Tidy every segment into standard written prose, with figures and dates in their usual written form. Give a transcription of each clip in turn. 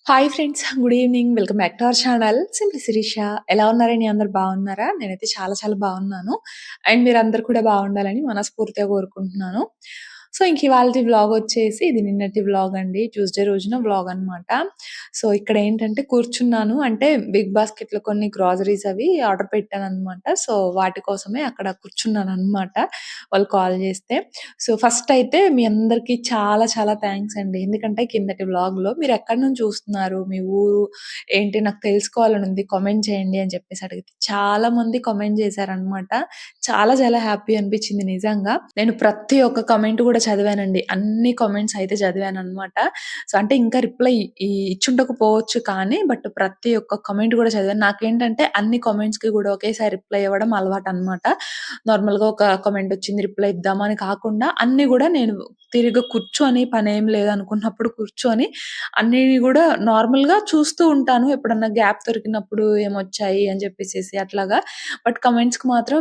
Hi friends. Good evening. Welcome back to our channel simply Shirisha. ఎలా ఉన్నారండి? అందరూ బాగున్నారా? నేనైతే చాలా చాలా బాగున్నాను. అండ్ మీరందరూ కూడా బాగుండాలని మనస్ఫూర్తిగా కోరుకుంటున్నాను. సో, ఇంక ఇవాల్టి వ్లాగ్ వచ్చేసి ఇది నిన్నటి వ్లాగ్ అండి. ట్యూస్‌డే రోజున వ్లాగ్ అనమాట. సో, ఇక్కడేంటంటే కూర్చున్నాను. అంటే బిగ్ బాస్కెట్‌లో కొన్ని గ్రోసరీస్ అవి ఆర్డర్ పెట్టాననమాట. సో, వాటి కోసమే అక్కడ కూర్చున్నాననమాట. వాళ్ళు కాల్ చేస్తే. సో, ఫస్ట్ అయితే మీ అందరికీ చాలా చాలా థాంక్స్ అండి. ఎందుకంటే కిందటి వ్లాగ్‌లో మీరెక్కడి నుంచి చూస్తున్నారు? మీ ఊరు ఏంటి? నాకు తెలుసుకోవాలనుంది. కామెంట్ చేయండి అని చెప్పేసి అడిగితే చాలా మంది కామెంట్ చేశారనమాట. చాలా చాలా హ్యాపీ అనిపించింది నిజంగా. నేను ప్రతి ఒక్క కామెంట్ కూడా చదివానండి. అన్ని కామెంట్స్ అయితే చదివాననమాట. సో, అంటే ఇంకా రిప్లై ఇచ్చుండకపోవచ్చు కానీ, బట్ ప్రతి ఒక్క కామెంట్ కూడా చదివాను. నాకేంటంటే అన్ని కామెంట్స్‌కి కూడా ఒకేసారి రిప్లై ఇవ్వడం అలవాటనమాట. నార్మల్‌గా ఒక కామెంట్ వచ్చింది రిప్లై ఇద్దామా అని కాకుండా అన్నీ గూడా నేను తిరిగి కూర్చొని పనేం లేదనుకున్నప్పుడు కూర్చొని అన్నీ గూడా నార్మల్‌గా చూస్తూ ఉంటాను. ఎప్పుడన్నా గ్యాప్ దొరికినప్పుడు ఏమొచ్చాయి అని జెప్పేసేసి అట్లాగా. బట్ కామెంట్స్‌కి మాత్రం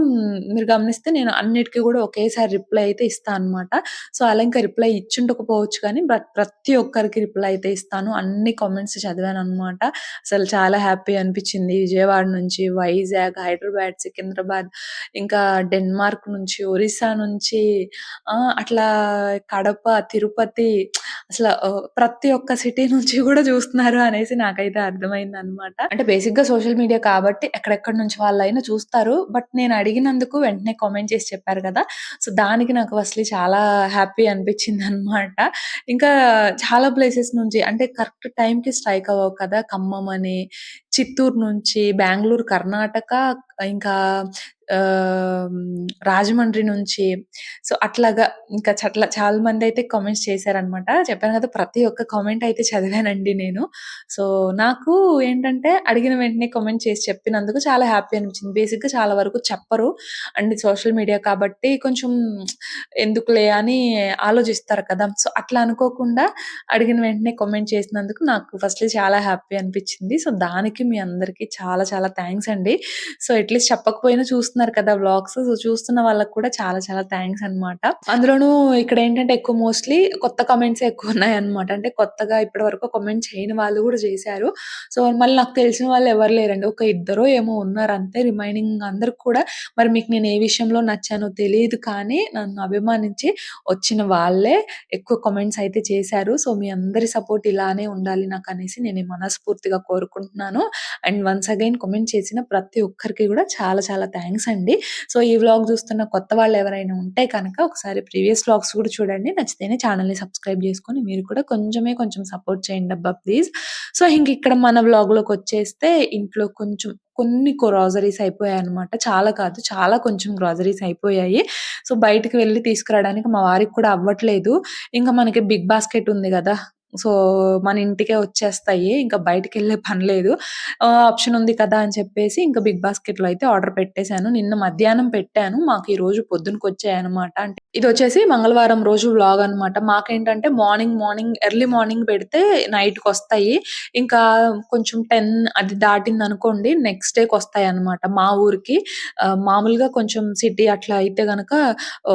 మీరు గమనిస్తే నేను అన్నిటికి గూడా ఒకేసారి రిప్లై అయితే ఇస్తా అనమాట. సో, అలా ఇంకా రిప్లై ఇచ్చుండకపోవచ్చు కానీ బట్ ప్రతి ఒక్కరికి రిప్లై అయితే ఇస్తాను. అన్ని కామెంట్స్ చదివాననమాట. అసలు చాలా హ్యాపీ అనిపిచ్చింది. విజయవాడ నుంచి, వైజాగ్, హైదరాబాద్, సికింద్రాబాద్ ఇంకా డెన్మార్క్ నుంచి, ఒరిస్సా నుంచి అట్లా కడప, తిరుపతి అసల ప్రతి ఒక్క సిటీ నుంచి గూడా చూస్తున్నారు అనేసి నాకైతే అర్థమైందనమాట. అంటే బేసిక్‌గా సోషల్ మీడియా కాబట్టి ఎక్కడెక్కడి నుంచి వాళ్ళైనా చూస్తారు. బట్ నేను అడిగినందుకు వెంటనే కామెంట్ చేసి చెప్పారు కదా! సో, దానికి నాకు ఫస్ట్‌లీ చాలా హ్యాపీ అనిపించిందనమాట. ఇంకా చాలా ప్లేసెస్ నుంచి అంటే కరెక్ట్ టైంకి స్ట్రైక్ అవ్వవు కదా! ఖమ్మం అని, చిత్తూరు నుంచి, బెంగుళూరు, కర్ణాటక ఇంకా రాజమండ్రి నుంచి సో, అట్లాగా ఇంకా చాలా మందయితే కామెంట్స్ చేశారనమాట. చెప్పాను కదా! ప్రతి ఒక్క కామెంట్ అయితే చదివానండి నేను. సో, నాకు ఏంటంటే అడిగిన వెంటనే కామెంట్ చేసి చెప్పినందుకు చాలా హ్యాపీ అనిపించింది. బేసిక్‌గా చాలా వరకు చెప్పరు. అండ్ సోషల్ మీడియా కాబట్టి కొంచెం ఎందుకులే అని ఆలోచిస్తారు కదా! సో, అట్లా అనుకోకుండా అడిగిన వెంటనే కామెంట్ చేసినందుకు నాకు ఫస్ట్‌లీ చాలా హ్యాపీ అనిపించింది. సో, దానికి మీ అందరికీ చాలా చాలా థాంక్స్ అండి. సో, అట్‌లీస్ట్ చెప్పకపోయినా చూస్తున్నారు కదా వ్లాగ్స్. సో, చూస్తున్న వాళ్ళకి కూడా చాలా చాలా థాంక్స్ అనమాట. అందులోనూ ఇక్కడేంటంటే ఎక్కువ మోస్ట్‌లీ కొత్త కామెంట్సే ఎక్కువున్నాయన్నమాట. అంటే కొత్తగా ఇప్పటి వరకు కామెంట్ చేయని వాళ్ళు గూడా చేశారు. సో, మళ్ళీ నాకు తెలిసిన వాళ్ళు ఎవరు లేరండి. ఒక ఇద్దరో ఏమో ఉన్నారంతే. రిమైనింగ్ అందరికి కూడా మరి మీకు నేను ఏ విషయంలో నచ్చానో తెలీదు కానీ నన్ను అభిమానించి వచ్చిన వాళ్ళే ఎక్కువ కామెంట్స్ అయితే చేశారు. సో, మీ అందరి సపోర్ట్ ఇలానే ఉండాలి నాకనేసి నేను మనస్ఫూర్తిగా కోరుకుంటున్నాను. అండ్ వన్స్ అగైన్ కామెంట్ చేసిన ప్రతి ఒక్కరికి గూడా చాలా చాలా థాంక్స్ అండి. సో, ఈ వ్లాగ్ చూస్తున్న కొత్త వాళ్ళెవరైనా ఉంటే కనుక ఒకసారి ప్రీవియస్ వ్లాగ్స్ కూడా చూడండి. నచ్చితేనే ఛానెల్‌ని సబ్స్క్రైబ్ చేసుకొని మీరు కూడా కొంచెం సపోర్ట్ చేయండబ్బా ప్లీజ్. సో, ఇంకిక్కడ మన వ్లాగ్‌లోకొచ్చేస్తే ఇంట్లో కొంచెం కొన్ని గ్రోసరీస్ అయిపోయాయన్నమాట. చాలా కాదు, చాలా కొంచెం గ్రోసరీస్ అయిపోయాయి. సో, బయటికి వెళ్లి తీసుకురావడానికి మా వారికి కూడా అవ్వట్లేదు. ఇంక మనకి బిగ్ బాస్కెట్ ఉంది గదా! సో, మన ఇంటికే వచ్చేస్తాయి. ఇంక బయటికెళ్ళే పని లేదు. ఆప్షన్ ఉంది కదా! అని చెప్పేసి ఇంక బిగ్ బాస్కెట్‌లో అయితే ఆర్డర్ పెట్టేసాను. నిన్న మధ్యాహ్నం పెట్టాను. మాకు ఈరోజు పొద్దునకొచ్చాయన్నమాట. అంటే ఇదొచ్చేసి మంగళవారం రోజు వ్లాగ్ అన్నమాట. మాకేంటంటే మార్నింగ్ ఎర్లీ మార్నింగ్ పెడితే నైట్‌కొస్తాయి. ఇంకా కొంచెం 10 అది దాటిందనుకోండి నెక్స్ట్ డేకొస్తాయన్నమాట మా ఊరికి. మామూలుగా కొంచెం సిటీ అట్లా అయితే గనక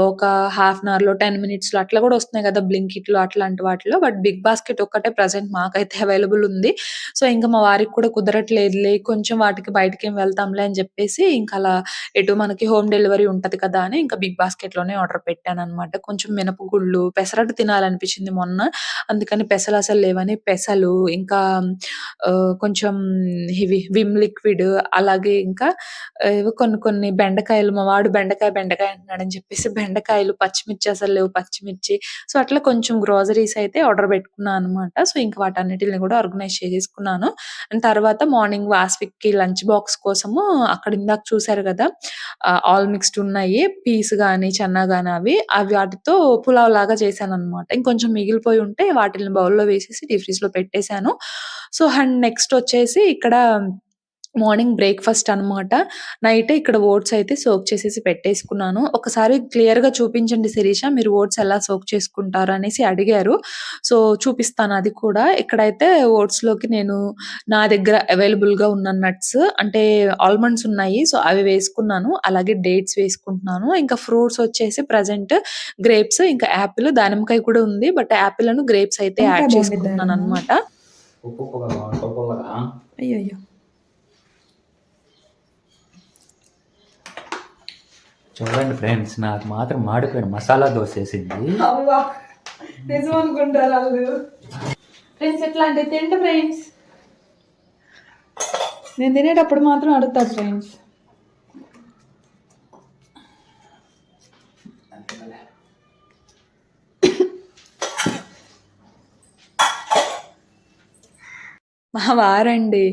ఒక హాఫ్ అన్ అవర్‌లో, 10 మినిట్స్‌లో అట్లా గూడా వస్తున్నాయి గదా! బ్లింకిట్‌లో అట్లాంటి వాటిలో. బట్ బిగ్ బాస్కెట్ ఒక్కటే ప్రెజెంట్ మాకైతే అవైలబుల్ ఉంది. సో, ఇంక మా వారికి కూడా కుదరట్లేదులే కొంచెం వాటికి బయటికేం వెళ్తాంలే అని జెప్పేసి ఇంకలా ఎటు మనకి హోమ్ డెలివరీ ఉంటది కదా! అని ఇంకా బిగ్ బాస్కెట్‌లోనే ఆర్డర్ పెట్టాననమాట. కొంచెం మినపగుళ్ళు, పెసరట్టు తినాలనిపించింది మొన్న. అందుకని పెసలసలు లేవని పెసలు, ఇంకా కొంచెం ఇవి విమ్ లిక్విడ్ అలాగే ఇంకా ఏవో కొన్ని బెండకాయలు మా వాడు బెండకాయ అంటున్నాడని చెప్పేసి బెండకాయలు, పచ్చిమిర్చి అసలు లేవు పచ్చిమిర్చి. సో, అట్లా కొంచెం గ్రోసరీస్ అయితే ఆర్డర్ పెట్టుకున్నా అనమాట. సో, ఇంక వాటన్నిటిని కూడా ఆర్గనైజ్ చేసేసుకున్నాను. అండ్ తర్వాత మార్నింగ్ వాస్విక్‌కి లంచ్ బాక్స్ కోసము అక్కడ ఇందాక చూసారు గదా! ఆల్ మిక్స్డ్ ఉన్నాయి. పీస్ గాని, చెన్నా గాని అవి వాటితో పులావ్ లాగా చేశాననమాట. ఇంకొంచెం మిగిలిపోయి ఉంటే వాటిల్ని బౌల్‌లో వేసేసి డీప్ ఫ్రిడ్జ్‌లో పెట్టేసాను. సో, అండ్ నెక్స్ట్ వచ్చేసి ఇక్కడ మార్నింగ్ బ్రేక్‌ఫాస్ట్ అనమాట. నైటే ఇక్కడ ఓట్స్ అయితే సోక్ చేసేసి పెట్టేసుకున్నాను. ఒకసారి క్లియర్‌గా చూపించండి శిరీష మీరు ఓట్స్ ఎలా సోక్ చేసుకుంటారు అనేసి అడిగారు. సో, చూపిస్తాను అది కూడా. ఇక్కడైతే ఓట్స్‌లోకి నేను నా దగ్గర అవైలబుల్‌గా ఉన్న నట్స్ అంటే ఆల్మండ్స్ ఉన్నాయి. సో, అవి వేసుకున్నాను. అలాగే డేట్స్ వేసుకుంటున్నాను. ఇంకా ఫ్రూట్స్ వచ్చేసి ప్రెజెంట్ గ్రేప్స్, ఇంకా యాపిల్, దానిమ్మకాయ కూడా ఉంది. బట్ యాపిల్, గ్రేప్స్ అయితే వంకాయ యాడ్ బాగుండిద్దా ఏమన్నా? చేసుకుంటున్నాననమాట. ఉప్పు పుల్లగా వంట పుల్లగా. అయ్యయ్యో! చూడండి ఫ్రెండ్స్, నాకు మాత్రం మాడిపోయిన మసాలా దోశ వేసింది. అవ్వా! నిజం అనుకుంటారు ఆళ్ళు. ఫ్రెండ్స్ ఎట్లా అంటే తింటే ఫ్రెండ్స్. నేను తినేటప్పుడు మాత్రం అడుగుతారు ఫ్రెండ్స్. మా వారండి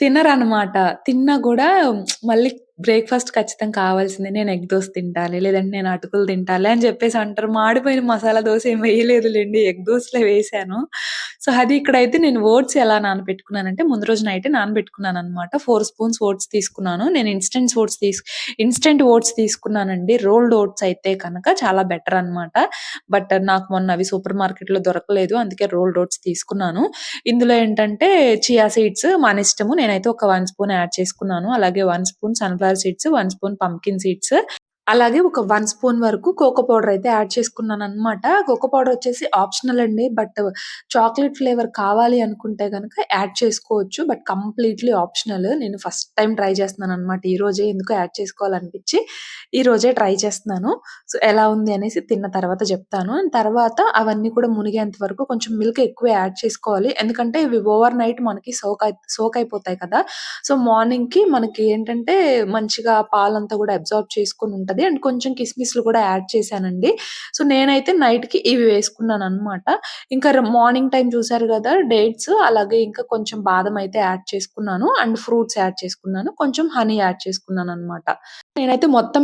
తినరనమాట. తిన్నా గూడా మళ్ళీ బ్రేక్‌ఫాస్ట్ ఖచ్చితంగా కావాల్సిందే. నేను ఎగ్ దోస తింటాలే, లేదంటే నేను అటుకులు తింటాలే అని జెప్పేసి అంటారు. మాడిపోయిన మసాలా దోస ఏం వేయలేదులెండి. ఎగ్ దోసలే వేశాను. సో, అది ఇక్కడైతే నేను ఓట్స్ ఎలా నానబెట్టుకున్నానంటే, ముందు రోజు నైటే నానబెట్టుకున్నాననమాట. 4 స్పూన్స్ ఓట్స్ తీసుకున్నాను. నేను ఇన్‌స్టంట్ ఓట్స్ తీసుకున్నానండి. రోల్డ్ ఓట్స్ అయితే కనుక చాలా బెటర్ అనమాట. బట్ నాకు మొన్న అవి సూపర్ మార్కెట్‌లో దొరకలేదు. అందుకే రోల్డ్ ఓట్స్ తీసుకున్నాను. ఇందులో ఏంటంటే చియా సీడ్స్ మనిష్టము. నేనైతే ఒక 1 స్పూన్ యాడ్ చేసుకున్నాను. అలాగే 1 spoon sunflower seeds, 1 spoon pumpkin seeds, అలాగే ఒక 1 స్పూన్ వరకు కోకో పౌడర్ అయితే యాడ్ చేసుకున్నాననమాట. కోకో పౌడర్ వచ్చేసి ఆప్షనల్ అండి. బట్ చాక్లేట్ ఫ్లేవర్ కావాలి అనుకుంటే గనక యాడ్ చేసుకోవచ్చు. But completely optional. నేను ఫస్ట్ టైమ్ ట్రై చేస్తున్నాననమాట. ఈరోజే ఎందుకో యాడ్ చేసుకోవాలనిపిచ్చి ఈరోజే ట్రై చేస్తున్నాను. సో, ఎలా ఉంది అనేసి తిన్న తర్వాత జెప్తాను. తర్వాత అవన్నీ కూడా మునిగేంత వరకు కొంచెం మిల్క్ ఎక్కువ యాడ్ చేసుకోవాలి. ఎందుకంటే ఇవి ఓవర్ నైట్ మనకి సోక్ అయిపోతాయి కదా! సో, మార్నింగ్‌కి మనకి ఏంటంటే మంచిగా పాలంతా గూడా అబ్జార్బ్ చేసుకొని ఉంటది. అండ్ కొంచెం కిస్మిస్‌లు కూడా యాడ్ చేశానండి. సో, నేనైతే నైట్‌కి ఇవి వేసుకున్నాననమాట. ఇంకా మార్నింగ్ టైమ్ చూసారు గదా! డేట్స్ అలాగే ఇంకా కొంచెం బాదం అయితే యాడ్ చేసుకున్నాను. అండ్ ఫ్రూట్స్ యాడ్ చేసుకున్నాను. కొంచెం హనీ యాడ్ చేసుకున్నాననమాట. నేనైతే మొత్తం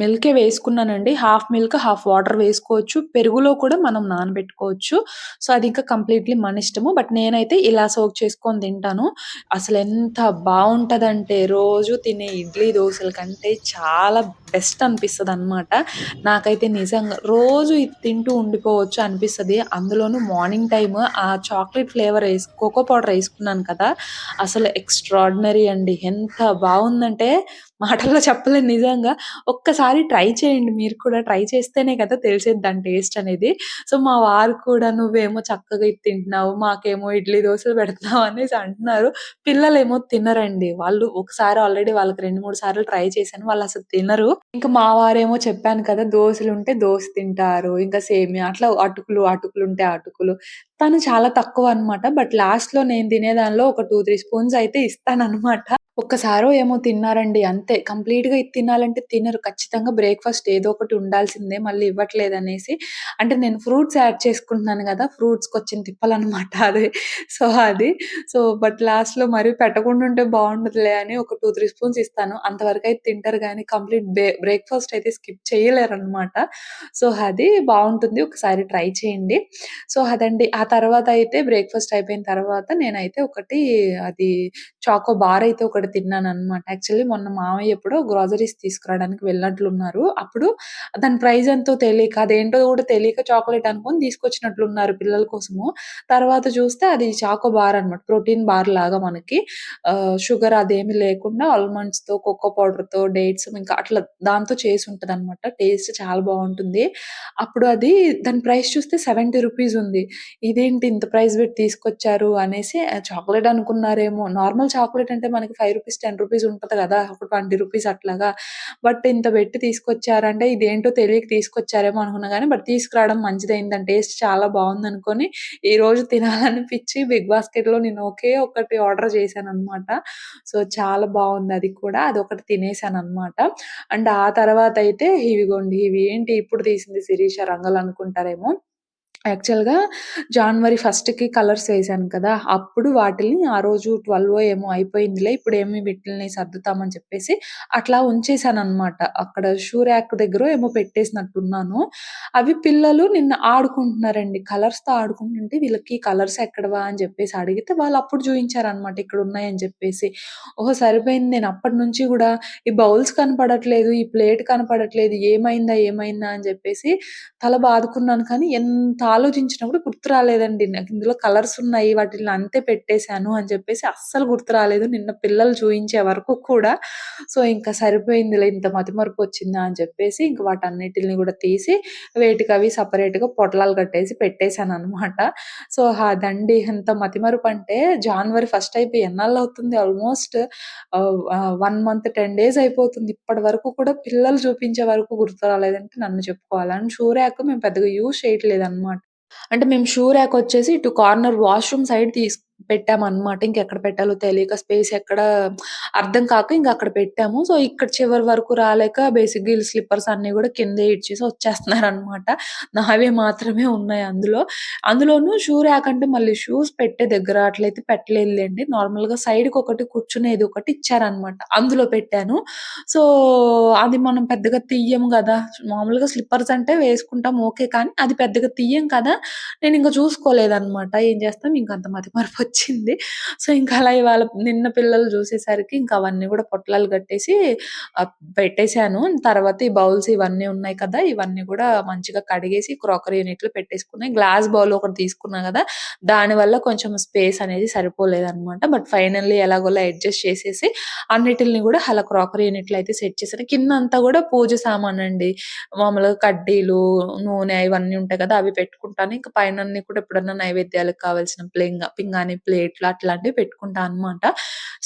మిల్కే వేసుకున్నానండి. హాఫ్ మిల్క్, హాఫ్ వాటర్ వేసుకోవచ్చు. పెరుగులో కూడా మనం నానబెట్టుకోవచ్చు. సో, అది ఇంకా కంప్లీట్‌లీ మనిష్టము. బట్ నేనైతే ఇలా సోక్ చేసుకొని తింటాను. అసలెంత బావుంటదంటే రోజు తినే ఇడ్లీ, దోసల కంటే చాలా బెస్ట్ అనిపిస్తదనమాట. నాకైతే నిజంగా రోజు ఇది తింటూ ఉండిపోవచ్చు అనిపిస్తది. అందులోనూ మార్నింగ్ టైమ్ ఆ చాక్లేట్ ఫ్లేవర్ కోకో పౌడర్ ఏసుకున్నాను కదా! అసలు ఎక్స్‌ట్రార్డినరీ అండి. ఎంత బావుందంటే మాటల్లో చెప్పలేను నిజంగా. ఒక్కసారి ట్రై చేయండి మీరు కూడా. ట్రై చేస్తేనే కదా తెలిసేది దాని టేస్ట్ అనేది. సో, మా వారు కూడా "నువ్వేమో చక్కగా ఇది తింటున్నావు. మాకేమో ఇడ్లీ, దోసలు పెడుతున్నావు" అనేసి అంటున్నారు. పిల్లలేమో తినరండి. వాళ్ళు ఒకసారి ఆల్రెడీ వాళ్ళకి 2, 3 సార్లు ట్రై చేశాను. వాళ్ళసలు తినరు. ఇంక మా వారేమో చెప్పాను కదా! దోసలుంటే దోస తింటారు. ఇంకా సేమియా అట్లా అటుకులుంటే అటుకులు. తను చాలా తక్కువనమాట. బట్ లాస్ట్‌లో నేను తినే దానిలో ఒక 2, 3 స్పూన్స్ అయితే ఇస్తాననమాట. ఒక్కసారో ఏమో తిన్నారండి అంతే. కంప్లీట్‌గా ఇది తినాలంటే తినరు. ఖచ్చితంగా బ్రేక్‌ఫాస్ట్ ఏదో ఒకటి ఉండాల్సిందే మళ్ళీ ఇవ్వట్లేదనేసి. అంటే నేను ఫ్రూట్స్ యాడ్ చేసుకుంటున్నాను గదా! ఫ్రూట్స్‌కొచ్చిన తిప్పలనమాట అది. సో, అది. బట్ లాస్ట్‌లో మరి పెట్టకుండా ఉంటే బావుండదులే అని ఒక 2, 3 స్పూన్స్ ఇస్తాను. అంతవరకైతే తింటారు గానీ కంప్లీట్ బ్రేక్‌ఫాస్ట్ అయితే స్కిప్ చేయలేరనమాట. సో, అది బావుంటుంది. ఒకసారి ట్రై చేయండి. సో, అదండి. ఆ తర్వాతయితే బ్రేక్‌ఫాస్ట్ అయిపోయిన తర్వాత నేనైతే ఒకటి అది చాకో బార్ అయితే ఒకటి తిన్నాననమాట. యాక్చువల్లీ మొన్న మామయ్య ఎప్పుడో గ్రోసరీస్ తీసుకురావడానికి వెళ్ళినట్లున్నారు. అప్పుడు దాని ప్రైస్ ఎంతో తెలియక, అదేంటో గూడా తెలియక చాక్లేట్ అనుకోని తీసుకొచ్చినట్లున్నారు పిల్లల కోసము. తర్వాత చూస్తే అది చాకో బార్ అనమాట. ప్రోటీన్ బార్ లాగా మనకి షుగర్ అదేమి లేకుండా ఆల్మండ్స్‌తో, కోకో పౌడర్‌తో, డేట్స్ ఇంకా అట్లా దాంతో చేసుంటదనమాట. టేస్ట్ చాలా బావుంటుంది. అప్పుడు అది దాని ప్రైస్ చూస్తే రూ. 70 ఉంది. ఇదేంటి ఇంత ప్రైస్ పెట్టి తీసుకొచ్చారు అనేసి చాక్లేట్ అనుకున్నారేమో. నార్మల్ చాక్లేట్ అంటే మనకి రూ. 5, రూ. 10 ఉంటది గదా! ఒక రూ. 20 అట్లాగా. బట్ ఇంత పెట్టి తీసుకొచ్చారంటే ఇదేంటో తెలియక తీసుకొచ్చారేమో అనుకున్నా గానీ, బట్ తీసుకురావడం మంచిదయింది. దాని టేస్ట్ చాలా బావుందనుకోని ఈరోజు తినాలనిపిచ్చి బిగ్ బాస్కెట్‌లో నేను ఒకే ఒక్కటి ఆర్డర్ చేశాననమాట. సో, చాలా బావుందది కూడా. అదొకటి తినేసాననమాట. అండ్ ఆ తర్వాతయితే ఇవిగోండి ఇవి ఏంటి ఇప్పుడు తీసింది శిరీష రంగులనుకుంటారేమో. యాక్చువల్‌గా జాన్వరి ఫస్ట్‌కి కలర్స్ వేశాను కదా! అప్పుడు వాటిల్ని ఆ రోజు 12 ఏమో అయిపోయిందిలే. ఇప్పుడేమి వీటిల్ని సర్దుతామని చెప్పేసి అట్లా ఉంచేసాననమాట. అక్కడ షూ ర్యాక్ దగ్గరో ఏమో పెట్టేసినట్టున్నాను. అవి పిల్లలు నిన్న ఆడుకుంటున్నారండి. కలర్స్‌తో ఆడుకుంటుంటే వీళ్ళకి కలర్స్ ఎక్కడివా అని చెప్పేసి అడిగితే వాళ్ళప్పుడు చూయించారనమాట ఇక్కడున్నాయని చెప్పేసి. ఓహో! సరిపోయింది. నేను అప్పటినుంచి గూడా ఈ బౌల్స్ కనపడట్లేదు, ఈ ప్లేట్ కనపడట్లేదు. ఏమైందా? ఏమైందా? అని చెప్పేసి తల బాదుకున్నాను కానీ ఎంత ఆలోచించినప్పుడు గుర్తు రాలేదండి. నాకు ఇందులో కలర్స్ ఉన్నాయి. వాటిల్ని అంతే పెట్టేసాను అని చెప్పేసి అస్సలు గుర్తు రాలేదు. నిన్న పిల్లలు చూయించే వరకు కూడా. సో, ఇంకా సరిపోయిందిలే ఇంత మతిమరుపొచ్చిందా అని చెప్పేసి ఇంక వాటన్నిటిని గూడా తీసి వేటికవి సెపరేట్‌గా పొట్లాలు కట్టేసి పెట్టేసాననమాట. సో, అదండి ఎంత మతిమరుపంటే జాన్వరి ఫస్ట్ అయిపోయి ఎన్నాళ్ళవుతుంది ఆల్‌మోస్ట్ 1 మంత్ 10 డేస్ అయిపోతుంది. ఇప్పటి వరకు కూడా పిల్లలు చూపించే వరకు గుర్తు రాలేదంటే నన్ను చెప్పుకోవాలి. అండ్ షూ ర్యాక్ మేము పెద్దగా యూజ్ చేయట్లేదనమాట. అంటే మేము షూ ర్యాక్ వచ్చేసి ఇటు కార్నర్ వాష్‌రూమ్ సైడ్ పెట్టామనమాట. ఇంకెక్కడ పెట్టాలో తెలియక స్పేస్ ఎక్కడ అర్థం కాక ఇంక అక్కడ పెట్టాము. సో, ఇక్కడ చివరి వరకు రాలేక బేసిక్‌గా ఈళ్ళు స్లిప్పర్స్ అన్నీ గూడా కిందే ఇడ్చేసి వచ్చేస్తున్నారనమాట. నావి మాత్రమే ఉన్నాయి అందులో. అందులోనూ షూ ర్యాక్ అంటే మళ్ళీ షూస్ పెట్టే దగ్గర అట్లయితే పెట్టలేదులెండి. నార్మల్‌గా సైడ్‌కొకటి కూర్చునేది ఒకటి ఇచ్చారనమాట. అందులో పెట్టాను. సో, అది మనం పెద్దగా తియ్యము గదా! మామూలుగా స్లిప్పర్స్ అంటే వేసుకుంటాం ఓకే. కానీ అది పెద్దగా తియ్యం కదా! నేనింక చూసుకోలేదనమాట. ఏం చేస్తాం ఇంకంత మతిమరుపొచ్చింది. సో, ఇంకా అలా ఇవాళ నిన్న పిల్లలు జూసేసరికి ఇంక అవన్నీ గూడా పొట్లాలు కట్టేసి పెట్టేసాను. తర్వాత ఈ బౌల్స్ ఇవన్నీ ఉన్నాయి కదా! ఇవన్నీ గూడా మంచిగా కడిగేసి క్రాకరీ యూనిట్‌లో పెట్టేసుకున్నాయి. గ్లాస్ బౌల్ ఒకటి తీసుకున్నా గదా! దానివల్ల కొంచెం స్పేస్ అనేది సరిపోలేదనమాట. బట్ ఫైనల్లీ ఎలాగోలా అడ్జస్ట్ చేసేసి అన్నిటిల్ని గూడా అలా క్రాకరీ యూనిట్‌లో అయితే సెట్ చేశాను. కిందంతా గూడా పూజ సామానండి. మామూలుగా కడ్డీలు, నూనె ఇవన్నీ ఉంటాయి కదా! అవి పెట్టుకుంటాను. ఇంక పైనన్ని కూడా ఎప్పుడన్నా నైవేద్యాలకు కావాల్సిన పింగాణి ప్లేట్లు అట్లాంటివి పెట్టుకుంటా అనమాట.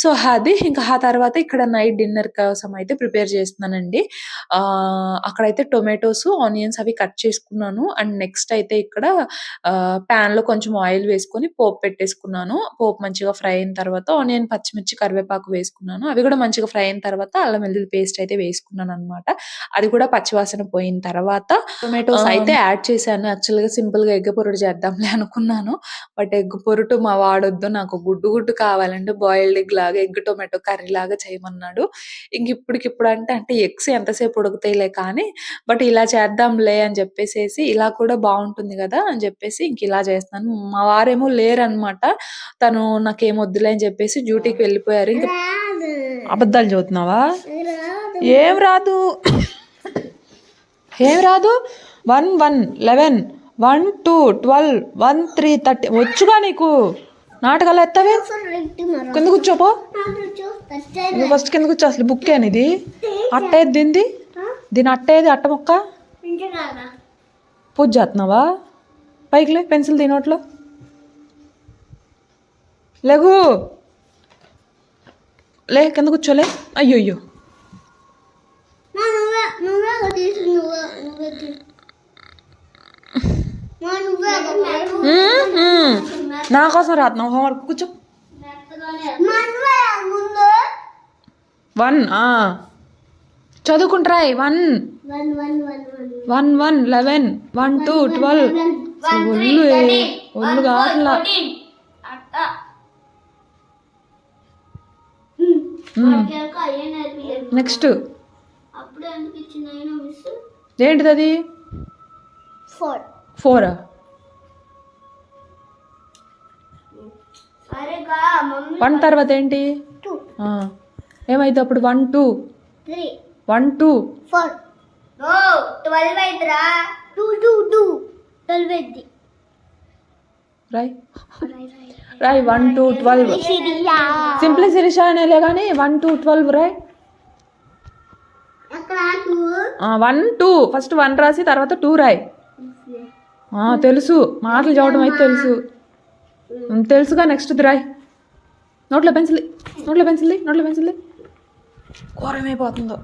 సో, అది ఇంకా ఆ తర్వాత ఇక్కడ నైట్ డిన్నర్ కోసం అయితే ప్రిపేర్ చేస్తున్నానండి. అక్కడైతే టొమాటోస్, ఆనియన్స్ అవి కట్ చేసుకున్నాను. అండ్ నెక్స్ట్ అయితే ఇక్కడ పాన్‌లో కొంచెం ఆయిల్ వేసుకొని పోపు పెట్టేసుకున్నాను. పోపు మంచిగా ఫ్రై అయిన తర్వాత ఆనియన్, పచ్చిమిర్చి, కరివేపాకు వేసుకున్నాను. అవి కూడా మంచిగా ఫ్రై అయిన తర్వాత అల్లం వెల్లుల్లి పేస్ట్ అయితే వేసుకున్నాననమాట. అది కూడా పచ్చివాసన పోయిన తర్వాత టొమాటోస్ అయితే యాడ్ చేశాను. యాక్చువల్‌గా సింపుల్‌గా ఎగ్ పొరటు చేద్దాంలే అనుకున్నాను. బట్ ఎగ్ పొరటు మా వాడొద్దు నాకు గుడ్డు గుడ్డు కావాలంటే బాయిల్డ్ ఎగ్ లాగా ఎగ్ టొమాటో కర్రీ లాగా చేయమన్నాడు. ఇంక ఇప్పటికిప్పుడు అంటే ఎగ్స్ ఎంతసేపు ఉడుకుతాయిలే కానీ బట్ ఇలా చేద్దాంలే అని చెప్పేసేసి ఇలా కూడా బావుంటుంది గదా! అని చెప్పేసి ఇంక ఇలా చేస్తున్నాను. మా వారేమో లేరనమాట. తను నాకేం వద్దులే అని చెప్పేసి డ్యూటీకి వెళ్ళిపోయారు. ఇంక అబద్ధాలు చదువుతున్నావా? ఏం రాదు, ఏం రాదు. 1 1 11 1 2 12 1 3 30 వచ్చుగా నీకు. నాటకాలు ఎత్తావే కింద కూర్చోపో. నువ్వు ఫస్ట్ కింద కూర్చో. అసలు బుక్ అనేది అట్టేది దీనిది, దీని అట్టేది అట్ట మొక్క. పూజ చేస్తున్నావా? పైకి లే, పెన్సిల్ దీ నోట్లో లేగు, లే కింద కూర్చోలే. అయ్యో నా కోసం రాతున్నావు హోంవర్క్. కూర్చో. 1 చదువుకుంటారా? 1 1 1 11 1 2 12 ఒళ్ళు కావట్లా. నెక్స్ట్ ఏంటిది అది? 4 1 తర్వాత ఏంటి? ఏమైతే అప్పుడు 1 2 1 2 12 అయితరా? 2 2 2 12 అయిద్ది. రాయ్ 1 2 12. సింప్లీ శిరీష అనేలే కానీ 1 2 12 రాయ్. 1 2 ఫస్ట్ 1 రాసి తర్వాత 2 రాయ్. తెలుసు, మాటలు చదవడం అయితే తెలుసుగా. నెక్స్ట్ రాయ్. నోట్లో పెన్సిల్ కూర ఏమైపోతుందో.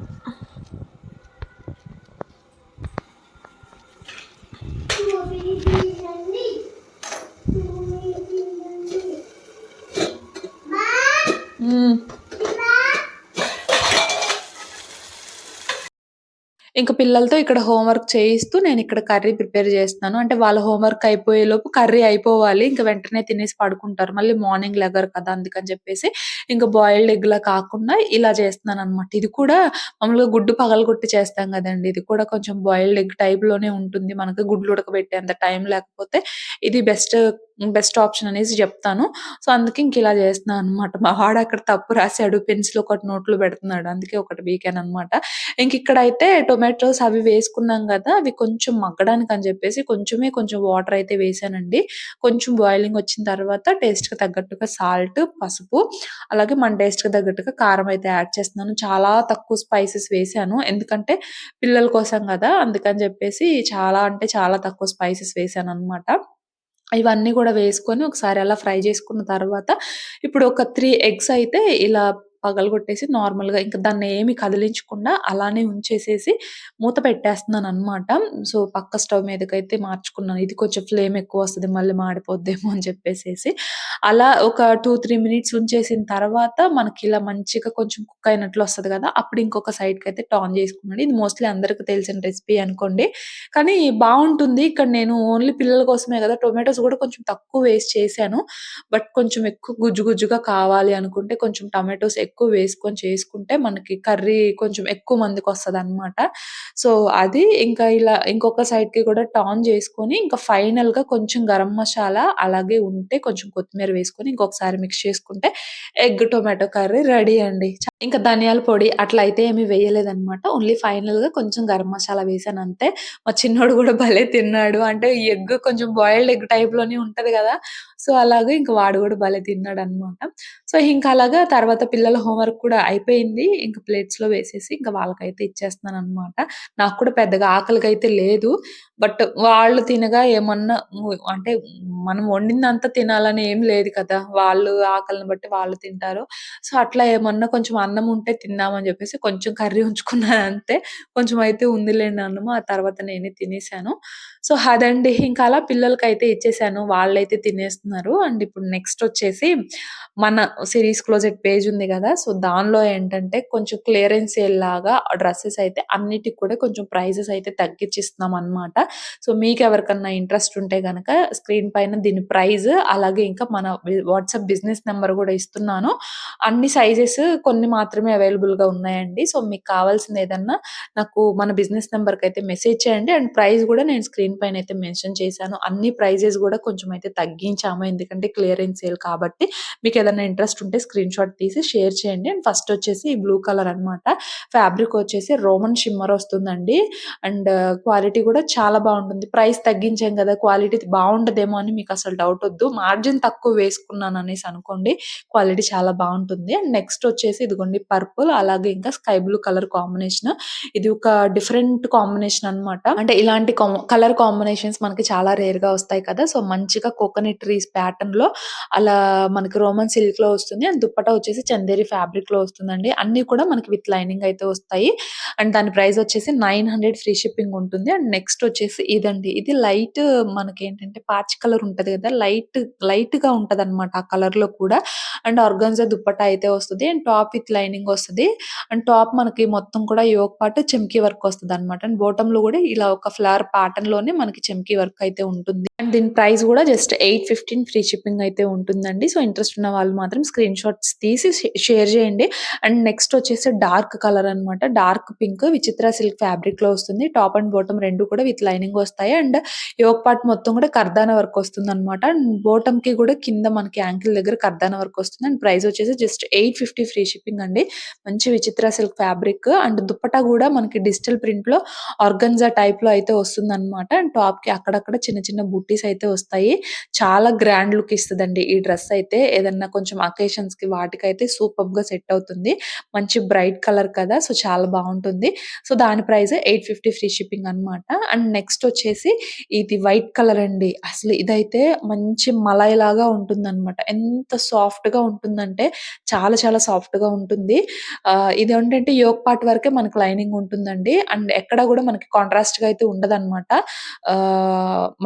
ఇంక పిల్లలతో ఇక్కడ హోంవర్క్ చేయిస్తూ నేనిక్కడ కర్రీ ప్రిపేర్ చేస్తున్నాను. అంటే వాళ్ళ హోంవర్క్ అయిపోయేలోపు కర్రీ అయిపోవాలి. ఇంక వెంటనే తినేసి పడుకుంటారు. మళ్ళీ మార్నింగ్ లెగరు కదా! అందుకని చెప్పేసి ఇంక బాయిల్డ్ ఎగ్‌లా కాకుండా ఇలా చేస్తున్నాననమాట. ఇది కూడా మామూలుగా గుడ్డు పగలగొట్టి చేస్తాం గదండీ! ఇది కూడా కొంచెం బాయిల్డ్ ఎగ్ టైప్‌లోనే ఉంటుంది. మనకు గుడ్లు ఉడకబెట్టేంత టైం లేకపోతే ఇది బెస్ట్ బెస్ట్ ఆప్షన్ అనేసి చెప్తాను. సో, అందుకే ఇంకిలా చేస్తున్నాను అనమాట. మా వాడు అక్కడ తప్పు రాసాడు. పెన్సిల్ ఒకటి నోట్లో పెడుతున్నాడు. అందుకే ఒకటి పీకాననమాట. ఇంకిక్కడైతే టొమాటోస్ అవి వేసుకున్నాం గదా! అవి కొంచెం మగ్గడానికని చెప్పేసి కొంచెం వాటర్ అయితే వేసానండి. కొంచెం బాయిలింగ్ వచ్చిన తర్వాత టేస్ట్‌కి తగ్గట్టుగా సాల్ట్, పసుపు అలాగే మన టేస్ట్‌కి తగ్గట్టుగా కారం అయితే యాడ్ చేస్తున్నాను. చాలా తక్కువ స్పైసెస్ వేసాను. ఎందుకంటే పిల్లల కోసం గదా! అందుకని చెప్పేసి చాలా అంటే చాలా తక్కువ స్పైసెస్ వేసాననమాట. ఇవన్నీ గూడా వేసుకొని ఒకసారి అలా ఫ్రై చేసుకున్న తర్వాత, ఇప్పుడు ఒక 3 ఎగ్స్ అయితే ఇలా పగలగొట్టేసి నార్మల్‌గా ఇంక దాన్నేమి కదిలించకుండా అలానే ఉంచేసేసి మూత పెట్టేస్తున్నాననమాట. సో, పక్క స్టవ్ మీదకైతే మార్చుకున్నాను. ఇది కొంచెం ఫ్లేమ్ ఎక్కువొస్తది మళ్ళీ మాడిపోద్దేమో అని చెప్పేసేసి. అలా ఒక 2, 3 మినిట్స్ ఉంచేసిన తర్వాత మనకిలా మంచిగా కొంచెం కుక్ అయినట్లు వస్తది గదా! అప్పుడు ఇంకొక సైడ్‌కైతే టర్న్ చేసుకున్నాను. ఇది మోస్ట్‌లీ అందరికి తెలిసిన రెసిపీ అనుకోండి. కానీ బావుంటుంది. ఇక్కడ నేను ఓన్లీ పిల్లల కోసమే గదా! టొమాటోస్ గూడా కొంచెం తక్కువ వేసి చేశాను. బట్ కొంచెం ఎక్కువ గుజ్జు గుజ్జుగా కావాలి అనుకుంటే కొంచెం టమాటోస్ ఎక్కువ వేసుకొని చేసుకుంటే మనకి కర్రీ కొంచెం ఎక్కువ మందికొస్తదనమాట. సో, అది ఇంకా ఇలా ఇంకొక సైడ్‌కి కూడా టర్న్ చేసుకొని ఇంకా ఫైనల్‌గా కొంచెం గరం మసాలా అలాగే ఉంటే కొంచెం కొత్తిమీర వేసుకొని ఇంకొకసారి మిక్స్ చేసుకుంటే ఎగ్ టొమాటో కర్రీ రెడీ అండి. ఇంకా ధనియాల పొడి అట్లా అయితే ఏమి వేయలేదనమాట. ఓన్లీ ఫైనల్‌గా కొంచెం గరం మసాలా వేసానంతే. మా చిన్నోడు గూడా భలే తిన్నాడు. అంటే ఈ ఎగ్ కొంచెం బాయిల్డ్ ఎగ్ టైప్‌లోనే ఉంటది గదా! సో, అలాగే ఇంక వాడు గూడా భలే తిన్నాడనమాట. సో, ఇంక అలాగా తర్వాత పిల్లల హోంవర్క్ కూడా అయిపోయింది. ఇంక ప్లేట్స్‌లో వేసేసి ఇంక వాళ్ళకైతే ఇచ్చేస్తున్నాననమాట. నాకు కూడా పెద్దగా ఆకలికైతే లేదు. బట్ వాళ్ళు తినగా ఏమన్నా అంటే మనం వండిందంతా తినాలని ఏం లేదు కదా! వాళ్ళు ఆకలిని బట్టి వాళ్ళు తింటారు. సో, అట్లా ఏమన్నా కొంచెం అన్నం ఉంటే తిందామని జెప్పేసి కొంచెం కర్రీ ఉంచుకున్నానంతే. కొంచెం అయితే ఉందిలేండి అన్నము. ఆ తర్వాత నేనే తినేసాను. సో, అదండి. ఇంకా అలా పిల్లలకైతే ఇచ్చేసాను. వాళ్ళైతే తినేస్తున్నారు. అండ్ ఇప్పుడు నెక్స్ట్ వచ్చేసి మన సిరీస్ క్లోజెట్ పేజ్ ఉంది గదా! సో, దానిలో ఏంటంటే కొంచెం క్లియరెన్స్ సేల్ లాగా డ్రెసెస్ అయితే అన్నిటికి కూడా కొంచెం ప్రైజెస్ అయితే తగ్గిచ్చిస్తున్నామనమాట. సో, మీకెవరికన్నా ఇంట్రెస్ట్ ఉంటే గనక స్క్రీన్ పైన దీని ప్రైజ్ అలాగే ఇంకా మన వాట్సాప్ బిజినెస్ నంబర్ గూడా ఇస్తున్నాను. అన్ని సైజెస్ కొన్ని మాత్రమే అవైలబుల్‌గా ఉన్నాయండి. సో, మీకు కావాల్సింది ఏదన్నా నాకు మన బిజినెస్ నంబర్‌కైతే మెసేజ్ చేయండి. అండ్ ప్రైస్ గూడా నేను స్క్రీన్ పైనైతే మెన్షన్ చేశాను. అన్ని ప్రైజెస్ గూడా కొంచెం అయితే తగ్గించాము. ఎందుకంటే క్లియరెన్స్ సేల్ కాబట్టి. మీకేదన్నా ఇంట్రెస్ట్ ఉంటే స్క్రీన్‌షాట్ తీసి షేర్ చేయండి. అండ్ ఫస్ట్ వచ్చేసి ఈ బ్లూ కలర్ అనమాట. ఫ్యాబ్రిక్ వచ్చేసి రోమన్ షిమ్మర్ వస్తుందండి. అండ్ క్వాలిటీ గూడా చాలా బావుంటుంది. ప్రైస్ తగ్గించాం గదా! క్వాలిటీ బావుండదేమో అని మీకసలు డౌటొద్దు. మార్జిన్ తక్కువ వేసుకున్నాననేసి అనుకోండి. క్వాలిటీ చాలా బావుంటుంది. అండ్ నెక్స్ట్ వచ్చేసి ఇదిగోండి పర్పుల్ అలాగే ఇంకా స్కై బ్లూ కలర్ కాంబినేషన్. ఇది ఒక డిఫరెంట్ కాంబినేషన్ అన్నమాట. అంటే ఇలాంటి కలర్ కాంబినేషన్స్ మనకి చాలా రేర్‌గా వస్తాయి కదా! సో, మంచిగా కోకోనట్ ట్రీస్ ప్యాటర్న్‌లో అలా మనకి రోమన్ సిల్క్‌లో వస్తుంది. అండ్ దుప్పట్టా వచ్చేసి చందేరి ఫ్యాబ్రిక్‌లో వస్తుందండి. అన్నీ కూడా మనకి విత్ లైనింగ్ అయితే వస్తాయి. అండ్ దాని ప్రైస్ వచ్చేసి 900 ఫ్రీ షిప్పింగ్ ఉంటుంది. అండ్ నెక్స్ట్ వచ్చేసి ఇదండి. ఇది లైట్ మనకేంటంటే పాచ్ కలర్ ఉంటది కదా! లైట్‌గా ఉంటదన్నమాట ఆ కలర్‌లో కూడా. అండ్ ఆర్గాన్జా దుప్పట్టా అయితే వస్తది. అండ్ టాప్ విత్ లైనింగ్ వస్తది. అండ్ టాప్ మనకి మొత్తం కూడా యోక్ పార్ట్ చెమ్కీ వర్క్ వస్తదనమాట. అండ్ బాటమ్‌లో కూడా ఇలా ఒక ఫ్లవర్ ప్యాటర్న్‌లోనే మనకి చెమ్కీ వర్క్ అయితే ఉంటుంది. అండ్ దీని ప్రైస్ కూడా జస్ట్ 815 ఫ్రీ షిప్పింగ్ అయితే ఉంటుందండి. సో, ఇంట్రెస్ట్ ఉన్న వాళ్ళు మాత్రం స్క్రీన్ షాట్స్ తీసి షేర్ చేయండి. అండ్ నెక్స్ట్ వచ్చేసి డార్క్ కలర్ అనమాట. డార్క్ పింక్ విచిత్ర సిల్క్ ఫ్యాబ్రిక్‌లో వస్తుంది. టాప్ అండ్ బాటమ్ 2 కూడా విత్ లైనింగ్ వస్తాయి. అండ్ యోక్ పార్ట్ మొత్తం కూడా కర్దానా వర్క్ వస్తుందనమాట. అండ్ బాటమ్‌కి కూడా కింద మనకి యాంకిల్ దగ్గర కర్దానా వర్క్ వస్తుంది. అండ్ ప్రైస్ వచ్చేసి జస్ట్ 850 ఫ్రీ షిప్పింగ్ అండి. మంచి విచిత్ర సిల్క్ ఫ్యాబ్రిక్. అండ్ దుప్పట్టా కూడా మనకి డిజిటల్ ప్రింట్‌లో ఆర్గన్జా టైప్‌లో అయితే వస్తుందనమాట. అండ్ టాప్‌కి అక్కడక్కడ చిన్న చిన్న బుట్టీస్ అయితే వస్తాయి. చాలా గ్రాండ్ లుక్ ఇస్తదండి ఈ డ్రెస్ అయితే. ఏదన్నా కొంచెం అకేషన్స్‌కి వాటికైతే సూపర్బ్‌గా సెట్ అవుతుంది. మంచి బ్రైట్ కలర్ కదా! సో, చాలా బావుంటుంది. సో, దాని ప్రైస్ 850 ఫ్రీ షిప్పింగ్ అనమాట. అండ్ నెక్స్ట్ వచ్చేసి ఇది వైట్ కలర్ అండి. అసలు ఇదైతే మంచి మలై లాగా ఉంటుందనమాట. ఎంత సాఫ్ట్‌గా ఉంటుందంటే చాలా చాలా సాఫ్ట్‌గా ఉంటుంది. ఇదేంటంటే యోక్ పార్ట్ వరకే మనకు లైనింగ్ ఉంటుందండి. అండ్ ఎక్కడ గూడా మనకి కాంట్రాస్ట్‌గా అయితే ఉండదనమాట.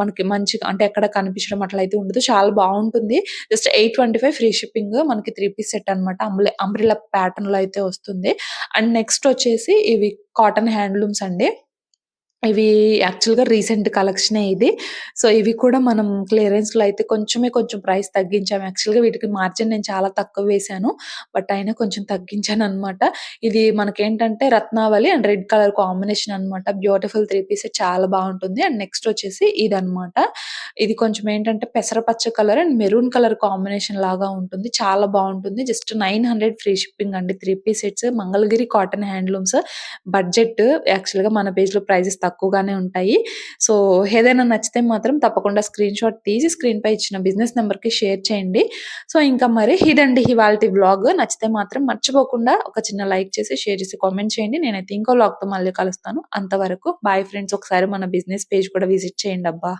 మనకి మంచిగా అంటే ఎక్కడ కనిపించడం అట్లా అయితే ఉండదు. చాలా బావుంటుంది. Just 825 free shipping. మనకి 3 పీస్ సెట్ అనమాట. అంబ్రెల్లా ప్యాటర్న్‌లో అయితే వస్తుంది. అండ్ నెక్స్ట్ వచ్చేసి ఇవి కాటన్ హ్యాండ్లూమ్స్ అండి. ఇవి యాక్చువల్‌గా రీసెంట్ కలెక్షనే ఇది. సో, ఇవి కూడా మనం క్లియరెన్స్‌లో అయితే కొంచెం ప్రైస్ తగ్గించాము. యాక్చువల్‌గా వీటికి మార్జిన్ నేను చాలా తక్కువ వేశాను. బట్ అయినా కొంచెం తగ్గించాననమాట. ఇది మనకేంటంటే Ratnavali and red colour combination అనమాట. బ్యూటిఫుల్ 3 పీస్ సెట్ చాలా బావుంటుంది. అండ్ నెక్స్ట్ వచ్చేసి ఇదనమాట. ఇది కొంచెం ఏంటంటే పెసరపచ్చ colour and maroon colour combination లాగా ఉంటుంది. చాలా బావుంటుంది. జస్ట్ 900 ఫ్రీ షిప్పింగ్ అండి. 3 piece sets Mangalagiri cotton handlooms. Budget యాక్చువల్‌గా మన పేజ్‌లో ప్రైజెస్ తక్కువగానే ఉంటాయి. సో, ఏదైనా నచ్చితే మాత్రం తప్పకుండా స్క్రీన్‌షాట్ తీసి స్క్రీన్‌పై ఇచ్చిన బిజినెస్ నంబర్‌కి షేర్ చేయండి. సో, ఇంకా మరి ఇదండి ఇవాల్టి వ్లాగ్. నచ్చితే మాత్రం మర్చిపోకుండా ఒక చిన్న లైక్ చేసి, షేర్ చేసి, కామెంట్ చేయండి. నేనైతే ఇంకో వ్లాగ్‌తో మళ్ళీ కలుస్తాను. అంతవరకు బాయ్ ఫ్రెండ్స్. ఒకసారి మన బిజినెస్ పేజ్ కూడా విజిట్ చేయండబ్బా!